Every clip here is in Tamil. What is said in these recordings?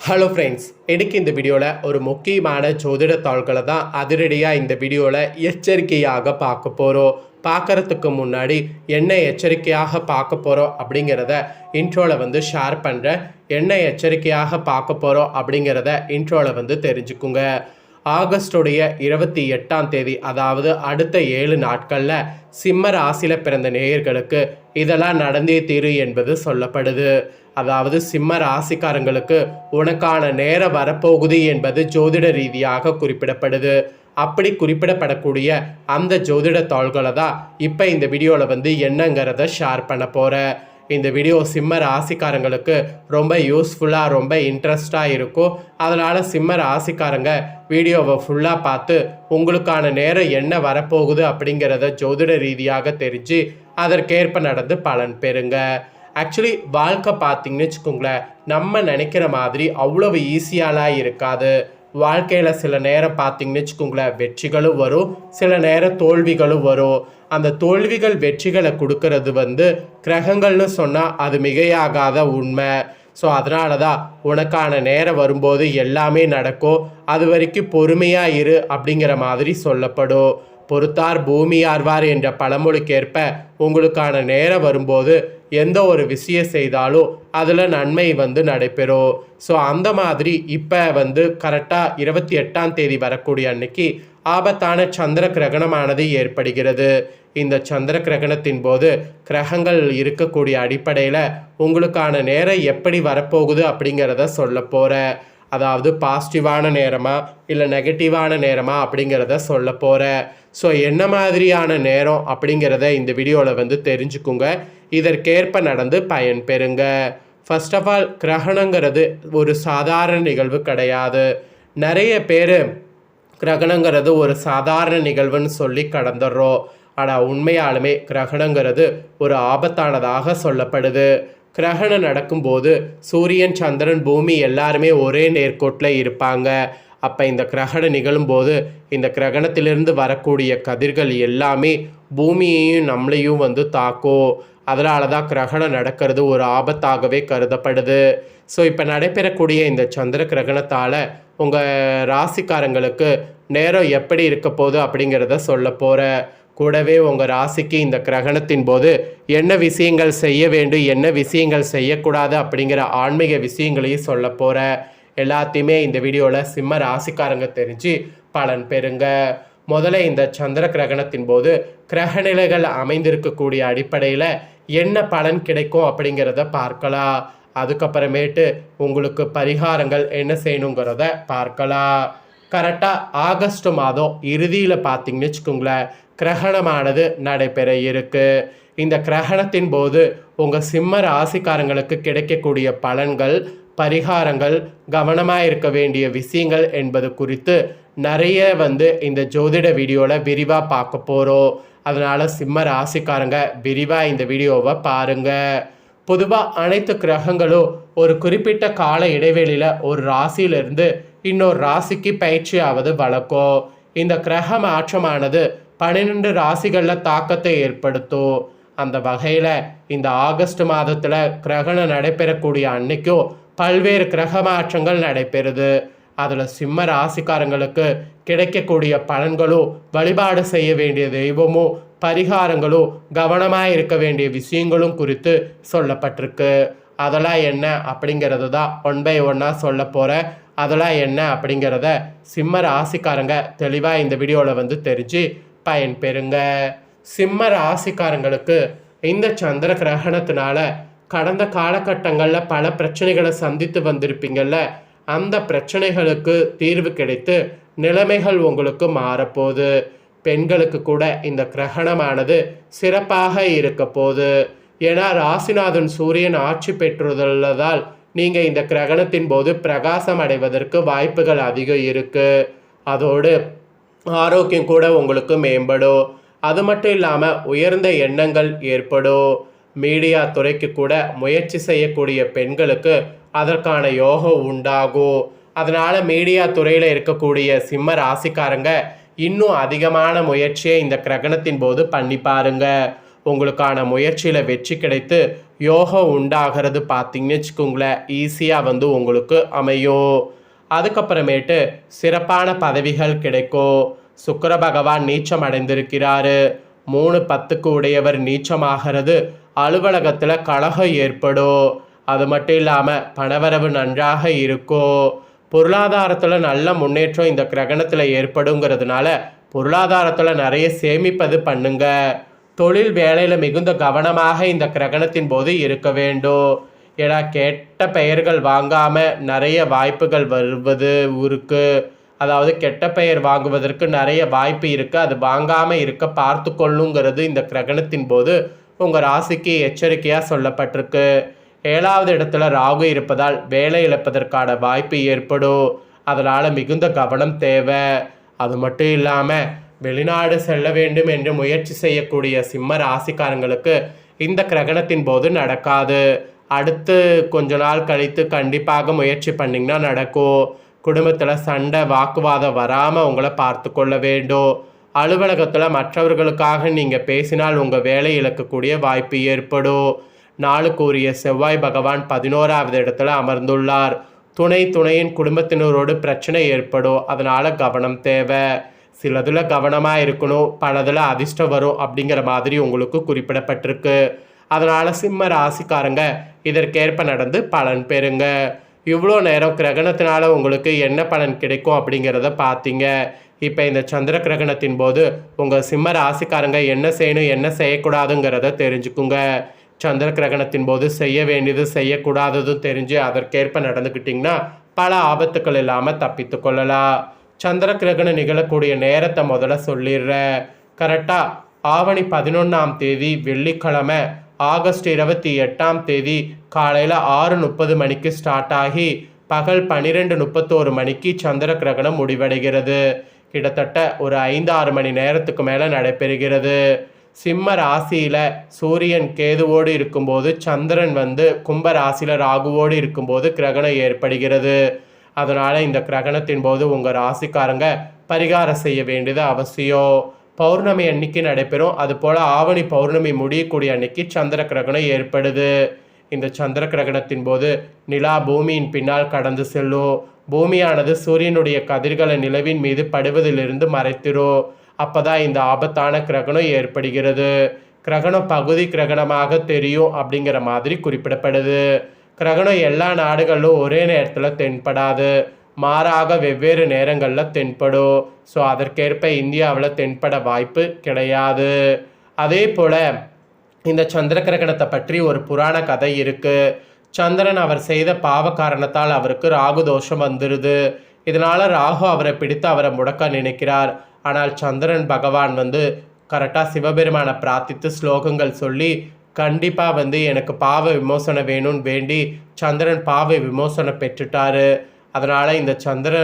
ஹலோ ஃப்ரெண்ட்ஸ், எனக்கு இந்த வீடியோவில் ஒரு முக்கியமான ஜோதிட தாள்களை தான் அதிரடியாக இந்த வீடியோவில் எச்சரிக்கையாக பார்க்க போகிறோம். பார்க்குறதுக்கு முன்னாடி என்ன எச்சரிக்கையாக பார்க்க போகிறோம் அப்படிங்கிறத இன்ட்ரோவில் ஷேர் பண்ணுறேன். என்ன எச்சரிக்கையாக பார்க்க போகிறோம் அப்படிங்கிறத இன்ட்ரோவில் தெரிஞ்சுக்குங்க. ஆகஸ்டுடைய 28ஆம் தேதி, அதாவது அடுத்த 7 நாட்களில் சிம்ம ராசியில் பிறந்த நேயர்களுக்கு இதெல்லாம் நடந்தே தீரு என்பது சொல்லப்படுது. அதாவது சிம்ம ராசிக்காரங்களுக்கு உனக்கான நேரம் வரப்போகுது என்பது ஜோதிட ரீதியாக குறிப்பிடப்படுது. அப்படி குறிப்பிடப்படக்கூடிய அந்த ஜோதிட தாள்களை தான் இப்போ இந்த வீடியோவில் என்னங்கிறத ஷேர் பண்ண போகிறேன். இந்த வீடியோ சிம்ம ராசிக்காரங்களுக்கு ரொம்ப யூஸ்ஃபுல்லாக, ரொம்ப இன்ட்ரெஸ்டாக இருக்கும். அதனால் சிம்ம ராசிக்காரங்க வீடியோவை ஃபுல்லாக பார்த்து உங்களுக்கான நேரம் என்ன வரப்போகுது அப்படிங்கிறத ஜோதிட ரீதியாக தெரிஞ்சு அதற்கேற்ப நடந்து பலன் பெறுங்க. ஆக்சுவலி வாழ்க்கை பார்த்திங்கன்னு வச்சுக்கோங்களேன், நம்ம நினைக்கிற மாதிரி அவ்வளவு ஈஸியாலாம் இருக்காது. வாழ்க்கையில் சில நேரம் பார்த்திங்கன்னு வச்சுக்கோங்களேன், வெற்றிகளும் வரும், சில நேரம் தோல்விகளும் வரும். அந்த தோல்விகள் வெற்றிகளை கொடுக்கறது கிரகங்கள்னு சொன்னால் அது மிகையாகாத உண்மை. ஸோ அதனால தான் உனக்கான நேரம் வரும்போது எல்லாமே நடக்கும், அது வரைக்கும் பொறுமையாக இரு அப்படிங்கிற மாதிரி சொல்லப்படும். பொறுத்தார் பூமி ஆர்வார் என்ற பழமொழிக்கேற்ப உங்களுக்கான நேரம் வரும்போது எந்த ஒரு விஷயம் செய்தாலும் அதில் நன்மை நடைபெறும். ஸோ அந்த மாதிரி இப்போ கரெக்டாக 28ஆம் தேதி வரக்கூடிய அன்னைக்கு ஆபத்தான சந்திர கிரகணமானது ஏற்படுகிறது. இந்த சந்திர கிரகணத்தின் போது கிரகங்கள் இருக்கக்கூடிய அடிப்படையில் உங்களுக்கான நேரம் எப்படி வரப்போகுது அப்படிங்கிறத சொல்ல போகிறேன். அதாவது பாசிட்டிவான நேரமா இல்லை நெகட்டிவான நேரமா அப்படிங்கிறத சொல்ல போகிறேன். ஸோ என்ன மாதிரியான நேரம் அப்படிங்கிறத இந்த வீடியோவில் தெரிஞ்சுக்குங்க. இதற்கேற்ப நடந்து பயன் பெறுங்க. ஃபர்ஸ்ட் ஆஃப் ஆல், கிரகணங்கிறது ஒரு சாதாரண நிகழ்வு கிடையாது. நிறைய பேர் கிரகணங்கிறது ஒரு சாதாரண நிகழ்வுன்னு சொல்லி கடந்துடுறோம். ஆனால் உண்மையாலுமே கிரகணங்கிறது ஒரு ஆபத்தானதாக சொல்லப்படுது. கிரகணம் நடக்கும்போது சூரியன், சந்திரன், பூமி எல்லாருமே ஒரே நேர்கோட்டில் இருப்பாங்க. அப்போ இந்த கிரகணம் நிகழும்போது இந்த கிரகணத்திலிருந்து வரக்கூடிய கதிர்கள் எல்லாமே பூமியையும் நம்மளையும் தாக்கும். அதனால தான் கிரகணம் நடக்கிறது ஒரு ஆபத்தாகவே கருதப்படுது. ஸோ இப்போ நடைபெறக்கூடிய இந்த சந்திர கிரகணத்தால் உங்கள் ராசிக்காரங்களுக்கு நேரம் எப்படி இருக்க போகுது அப்படிங்கிறத சொல்ல போகிறேன். கூடவே உங்கள் ராசிக்கு இந்த கிரகணத்தின் போது என்ன விஷயங்கள் செய்ய வேண்டும், என்ன விஷயங்கள் செய்யக்கூடாது அப்படிங்கிற ஆன்மீக விஷயங்களையும் சொல்ல போகிறேன். எல்லாத்தையுமே இந்த வீடியோவில் சிம்ம ராசிக்காரங்க தெரிஞ்சு பலன் பெறுங்க. முதல்ல இந்த சந்திர கிரகணத்தின் போது கிரகநிலைகள் அமைந்திருக்கக்கூடிய அடிப்படையில் என்ன பலன் கிடைக்கும் அப்படிங்கிறத பார்க்கலாம். அதுக்கப்புறமேட்டு உங்களுக்கு பரிகாரங்கள் என்ன செய்யணுங்கிறத பார்க்கலாம். கரெக்டாக ஆகஸ்ட் மாதம் இறுதியில் பார்த்திங்கன்னு வச்சுக்கோங்களேன், கிரகணமானது நடைபெற இருக்கு. இந்த கிரகணத்தின் போது உங்கள் சிம்ம ராசிக்காரங்களுக்கு கிடைக்கக்கூடிய பலன்கள், பரிகாரங்கள், கவனமாக இருக்க வேண்டிய விஷயங்கள் என்பது குறித்து நிறைய இந்த ஜோதிட வீடியோவில் விரிவாக பார்க்க போகிறோம். அதனால் சிம்ம ராசிக்காரங்க விரிவாக இந்த வீடியோவை பாருங்கள். பொதுவாக அனைத்து கிரகங்களும் ஒரு குறிப்பிட்ட கால இடைவெளியில் ஒரு ராசியிலிருந்து இன்னொரு ராசிக்கு பயிற்சியாவது வழக்கம். இந்த கிரக மாற்றமானது 12 ராசிகளில் தாக்கத்தை ஏற்படுத்தும். அந்த வகையில் இந்த ஆகஸ்ட் மாதத்தில் கிரகணம் நடைபெறக்கூடிய அன்னைக்கும் பல்வேறு கிரக மாற்றங்கள் நடைபெறுது. அதில் சிம்ம ராசிக்காரங்களுக்கு கிடைக்கக்கூடிய பலன்களும், வழிபாடு செய்ய வேண்டிய தெய்வமும், பரிகாரங்களும், கவனமாக இருக்க வேண்டிய விஷயங்களும் குறித்து சொல்லப்பட்டிருக்கு. அதெல்லாம் என்ன அப்படிங்கிறது தான் ஒன் பை ஒன்னாக சொல்ல போகிறேன். அதெல்லாம் என்ன அப்படிங்கிறத சிம்ம ராசிக்காரங்க தெளிவாக இந்த வீடியோவில் தெரிஞ்சு பயன் பெறுங்க. சிம்ம ராசிக்காரங்களுக்கு இந்த சந்திர கிரகணத்தினால கடந்த காலகட்டங்களில் பல பிரச்சனைகளை சந்தித்து வந்திருப்பீங்கள்ல, அந்த பிரச்சனைகளுக்கு தீர்வு கிடைத்து நிலைமைகள் உங்களுக்கு மாறப்போகுது. பெண்களுக்கு கூட இந்த கிரகணமானது சிறப்பாக இருக்க போகுது. ஏன்னா ராசிநாதன் சூரியன் ஆட்சி பெற்றுள்ளதால் நீங்கள் இந்த கிரகணத்தின் போது பிரகாசம் அடைவதற்கு வாய்ப்புகள் அதிகம் இருக்குது. அதோடு ஆரோக்கியம் கூட உங்களுக்கு மேம்படும். அது மட்டும் இல்லாமல் உயர்ந்த எண்ணங்கள் ஏற்படும். மீடியா துறைக்கு கூட முயற்சி செய்யக்கூடிய பெண்களுக்கு அதற்கான யோகம் உண்டாகும். அதனால் மீடியா துறையில் இருக்கக்கூடிய சிம்ம ராசிக்காரங்க இன்னும் அதிகமான முயற்சியை இந்த கிரகணத்தின் போது பண்ணி பாருங்க. உங்களுக்கான முயற்சியில் வெற்றி கிடைத்து யோகம் உண்டாகிறது பார்த்தீங்கன்னு வச்சுக்கோங்களேன், ஈஸியாக வந்து உங்களுக்கு அமையும். அதுக்கப்புறமேட்டு சிறப்பான பதவிகள் கிடைக்கும். சுக்கிர பகவான் நீச்சம் அடைந்திருக்கிறாரு. 3-10க்கு உடையவர் நீச்சமாகிறது. அலுவலகத்தில் கலகம் ஏற்படும். அது மட்டும் இல்லாமல் பணவரவு நன்றாக இருக்கும். பொருளாதாரத்தில் நல்ல முன்னேற்றம் இந்த கிரகணத்தில் ஏற்படுங்கிறதுனால பொருளாதாரத்தில் நிறைய சேமிப்பது பண்ணுங்க. தொழில் வேலையில் மிகுந்த கவனமாக இந்த கிரகணத்தின் போது இருக்க வேண்டும். ஏன்னா கெட்ட பெயர்கள் வாங்காமல் நிறைய வாய்ப்புகள் வருவது இருக்கு. அதாவது கெட்ட பெயர் வாங்குவதற்கு நிறைய வாய்ப்பு இருக்குது. அது வாங்காமல் இருக்க பார்த்து கொள்ளுங்கிறது இந்த கிரகணத்தின் போது உங்கள் ராசிக்கு எச்சரிக்கையாக சொல்லப்பட்டிருக்கு. 7வது இடத்துல ராகு இருப்பதால் வேலை இழப்பதற்கான வாய்ப்பு ஏற்படும். அதனால் மிகுந்த கவனம் தேவை. அது மட்டும் இல்லாமல் வெளிநாடு செல்ல வேண்டும் என்று முயற்சி செய்யக்கூடிய சிம்ம ராசிக்காரங்களுக்கு இந்த கிரகணத்தின் போது நடக்காது. அடுத்து கொஞ்ச நாள் கழித்து கண்டிப்பாக முயற்சி பண்ணிங்கன்னா நடக்கும். குடும்பத்தில் சண்டை வாக்குவாதம் வராமல் உங்களை பார்த்து கொள்ள வேண்டும். அலுவலகத்தில் மற்றவர்களுக்காக நீங்கள் பேசினால் உங்கள் வேலை இழக்கக்கூடிய வாய்ப்பு ஏற்படும். நாளுக்குரிய செவ்வாய் பகவான் 11வது இடத்துல அமர்ந்துள்ளார். துணையின் குடும்பத்தினரோடு பிரச்சனை ஏற்படும். அதனால் கவனம் தேவை. சிலதில் கவனமாக இருக்கணும், பலதில் அதிர்ஷ்டம் வரும் அப்படிங்கிற மாதிரி உங்களுக்கு குறிப்பிடப்பட்டிருக்கு. அதனால் சிம்ம ராசிக்காரங்க இதற்கேற்ப நடந்து பலன் பெறுங்க. இவ்வளோ நேரம் கிரகணத்தினால உங்களுக்கு என்ன பலன் கிடைக்கும் அப்படிங்கிறத பார்த்தீங்க. இப்போ இந்த சந்திர கிரகணத்தின் போது உங்கள் சிம்ம ராசிக்காரங்க என்ன செய்யணும் என்ன செய்யக்கூடாதுங்கிறத தெரிஞ்சுக்குங்க. சந்திர கிரகணத்தின் போது செய்ய வேண்டியது செய்யக்கூடாததும் தெரிஞ்சு அதற்கேற்ப நடந்துக்கிட்டிங்கன்னா பல ஆபத்துக்கள் இல்லாமல் தப்பித்து கொள்ளலாம். சந்திர கிரகணம் நிகழக்கூடிய நேரத்தை முதல்ல சொல்லிடுறேன். கரெக்டாக ஆவணி 11ஆம் தேதி வெள்ளிக்கிழமை ஆகஸ்ட் 28ஆம் தேதி காலையில் 6:30 மணிக்கு ஸ்டார்ட் ஆகி பகல் 12:31 மணிக்கு சந்திர கிரகணம் முடிவடைகிறது. கிட்டத்தட்ட ஒரு 5-6 மணி நேரத்துக்கு மேலே நடைபெறுகிறது. சிம்ம ராசியில் சூரியன் கேதுவோடு இருக்கும்போது சந்திரன் வந்து கும்ப ராசியில் ராகுவோடு இருக்கும்போது கிரகணம் ஏற்படுகிறது. அதனால் இந்த கிரகணத்தின் போது உங்கள் ராசிக்காரங்க பரிகாரம் செய்ய வேண்டியது அவசியம். பௌர்ணமி அன்னைக்கு நடைபெறும். அதுபோல் ஆவணி பௌர்ணமி முடியக்கூடிய அன்னைக்கு சந்திர கிரகணம் ஏற்படுது. இந்த சந்திர கிரகணத்தின் போது நிலா பூமியின் பின்னால் கடந்து செல்லும். பூமியானது சூரியனுடைய கதிர்களை நிலவின் மீது படுவதிலிருந்து மறைத்திரும். அப்போதான் இந்த ஆபத்தான கிரகணம் ஏற்படுகிறது. கிரகணம் பகுதி கிரகணமாக தெரியும் அப்படிங்கிற மாதிரி குறிப்பிடப்படுது. கிரகணம் எல்லா நாடுகளிலும் ஒரே நேரத்தில் தென்படாது, மாறாக வெவ்வேறு நேரங்களில் தென்படும். ஸோ அதற்கேற்ப இந்தியாவில் தென்பட வாய்ப்பு கிடையாது. அதே போல் இந்த சந்திர கிரகணத்தை பற்றி ஒரு புராண கதை இருக்குது. சந்திரன் அவர் செய்த பாவ காரணத்தால் அவருக்கு ராகு தோஷம் வந்துடுது. இதனால் ராகு அவரை பிடித்து அவரை முடக்க நினைக்கிறார். ஆனால் சந்திரன் பகவான் வந்து கரெக்டாக சிவபெருமானை பிரார்த்தித்து ஸ்லோகங்கள் சொல்லி கண்டிப்பாக எனக்கு பாவ விமோசனம் வேணும்னு வேண்டி சந்திரன் பாவ விமோசனம் பெற்றுட்டாரு. அதனால் இந்த சந்திர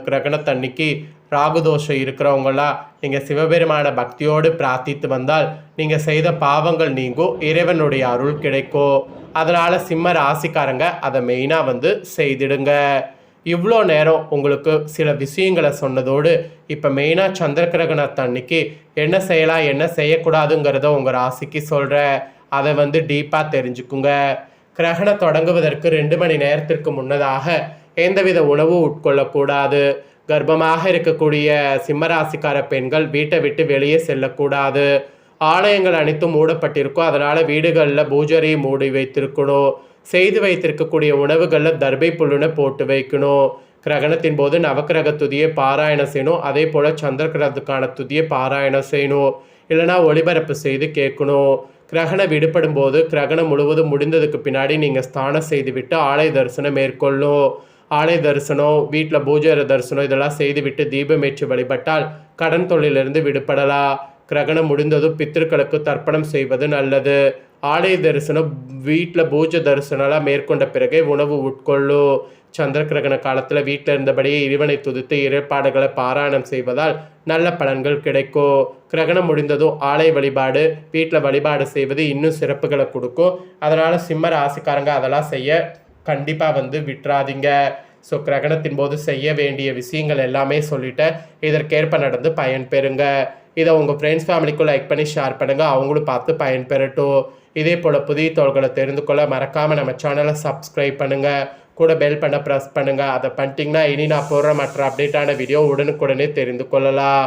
கிரகணத்தன்னைக்கு ராகுதோஷம் இருக்கிறவங்களாம் நீங்கள் சிவபெருமான பக்தியோடு பிரார்த்தித்து வந்தால் நீங்கள் செய்த பாவங்கள் நீங்கும், இறைவனுடைய அருள் கிடைக்கும். அதனால் சிம்ம ராசிக்காரங்க அதை மெயினாக செய்திடுங்க. இவ்வளோ நேரம் உங்களுக்கு சில விஷயங்களை சொன்னதோடு இப்போ மெயினாக சந்திர கிரகணத்தன்னைக்கு என்ன செய்யலாம் என்ன செய்யக்கூடாதுங்கிறத உங்கள் ராசிக்கு சொல்கிறேன். அதை டீப்பாக தெரிஞ்சுக்குங்க. கிரகணம் தொடங்குவதற்கு 2 மணி நேரத்திற்கு முன்னதாக எந்தவித உணவு உட்கொள்ளக்கூடாது. கர்ப்பமாக இருக்கக்கூடிய சிம்மராசிக்கார பெண்கள் வீட்டை விட்டு வெளியே செல்லக்கூடாது. ஆலயங்கள் அனைத்தும் மூடப்பட்டிருக்கும். அதனால் வீடுகளில் பூஜரையை மூடி வைத்திருக்கணும். செய்து வைத்திருக்கக்கூடிய உணவுகளில் தர்பை புல்லுன்னு போட்டு வைக்கணும். கிரகணத்தின் போது நவக்கிரக துதியை பாராயணம் செய்யணும். அதே போல் சந்திர கிரகத்துக்கான துதியை பாராயணம் செய்யணும். இல்லைனா ஒளிபரப்பு செய்து கேட்கணும். கிரகணம் விடுபடும் போது கிரகணம் முழுவதும் முடிந்ததுக்கு பின்னாடி நீங்கள் ஸ்நானம் செய்துவிட்டு ஆலய தரிசனம் மேற்கொள்ளும். ஆலய தரிசனம், வீட்டில் பூஜை தரிசனம் இதெல்லாம் செய்துவிட்டு தீபமேற்றி வழிபட்டால் கடன் தொழிலிருந்து விடுபடலாம். கிரகணம் முடிந்ததும் பித்திருக்களுக்கு தர்ப்பணம் செய்வது நல்லது. ஆலய தரிசனம், வீட்டில் பூஜை தரிசனம்லாம் மேற்கொண்ட பிறகே உணவு உட்கொள்ளும். சந்திர கிரகண காலத்தில் வீட்டில் இருந்தபடியே இறைவனை துதித்து இறைப்பாடுகளை பாராயணம் செய்வதால் நல்ல பலன்கள் கிடைக்கும். கிரகணம் முடிந்ததும் ஆலய வழிபாடு, வீட்டில் வழிபாடு செய்வது இன்னும் சிறப்புகளை கொடுக்கும். அதனால் சிம்ம ராசிக்காரங்க அதெல்லாம் செய்ய கண்டிப்பாக விட்டுறாதீங்க. ஸோ கிரகணத்தின் போது செய்ய வேண்டிய விஷயங்கள் எல்லாமே சொல்லிட்டேன். இதற்கேற்ப நடந்து பயன் பெறுங்க. இதை உங்கள் ஃப்ரெண்ட்ஸ் ஃபேமிலிக்கும் லைக் பண்ணி ஷேர் பண்ணுங்கள், அவங்களும் பார்த்து பயன்பெறட்டும். இதே போல் புதிய தகவல்களை தெரிந்து கொள்ள மறக்காமல் நம்ம சேனலை சப்ஸ்கிரைப் பண்ணுங்கள், கூட பெல் பண்ண ப்ரெஸ் பண்ணுங்கள். அதை பண்ணிட்டீங்கன்னா இனி நான் போடுற மற்ற அப்டேட்டான வீடியோ உடனுக்குடனே தெரிந்து கொள்ளலாம்.